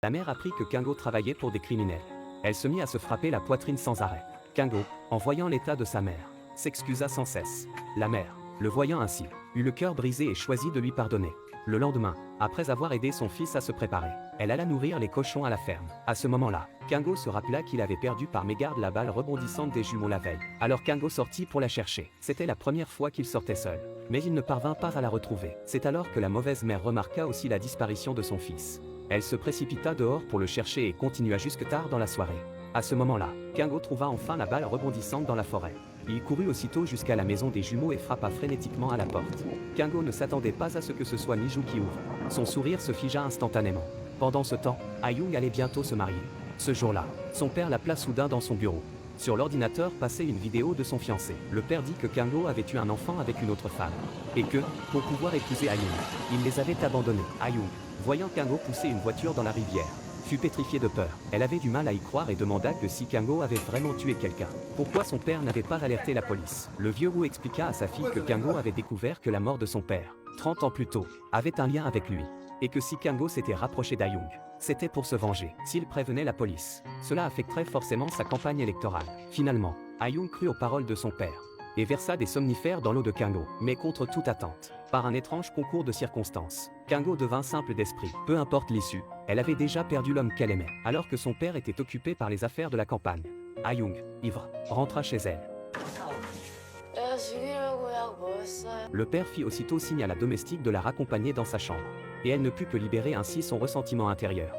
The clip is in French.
La mère apprit que Kingo travaillait pour des criminels. Elle se mit à se frapper la poitrine sans arrêt. Kingo, en voyant l'état de sa mère, s'excusa sans cesse. La mère, le voyant ainsi, eut le cœur brisé et choisit de lui pardonner. Le lendemain, après avoir aidé son fils à se préparer, elle alla nourrir les cochons à la ferme. À ce moment-là, Kingo se rappela qu'il avait perdu par mégarde la balle rebondissante des jumeaux la veille. Alors Kingo sortit pour la chercher. C'était la première fois qu'il sortait seul. Mais il ne parvint pas à la retrouver. C'est alors que la mauvaise mère remarqua aussi la disparition de son fils. Elle se précipita dehors pour le chercher et continua jusque tard dans la soirée. À ce moment-là, Kingo trouva enfin la balle rebondissante dans la forêt. Il courut aussitôt jusqu'à la maison des jumeaux et frappa frénétiquement à la porte. Kingo ne s'attendait pas à ce que ce soit Miju qui ouvre. Son sourire se figea instantanément. Pendant ce temps, Ayung allait bientôt se marier. Ce jour-là, son père l'appela soudain dans son bureau. Sur l'ordinateur passait une vidéo de son fiancé. Le père dit que Kingo avait eu un enfant avec une autre femme. Et que, pour pouvoir épouser Ayung, il les avait abandonnés. Ayung, voyant Kingo pousser une voiture dans la rivière, fut pétrifiée de peur. Elle avait du mal à y croire et demanda que si Kingo avait vraiment tué quelqu'un, pourquoi son père n'avait pas alerté la police. Le vieux Wu expliqua à sa fille que Kingo avait découvert que la mort de son père, 30 ans plus tôt, avait un lien avec lui. Et que si Kingo s'était rapproché d'Ayung, c'était pour se venger. S'il prévenait la police, cela affecterait forcément sa campagne électorale. Finalement, Ayung crut aux paroles de son père et versa des somnifères dans l'eau de Kingo. Mais contre toute attente, par un étrange concours de circonstances, Kingo devint simple d'esprit. Peu importe l'issue, elle avait déjà perdu l'homme qu'elle aimait, alors que son père était occupé par les affaires de la campagne. Ayung, ivre, rentra chez elle. Le père fit aussitôt signe à la domestique de la raccompagner dans sa chambre. Et elle ne put que libérer ainsi son ressentiment intérieur.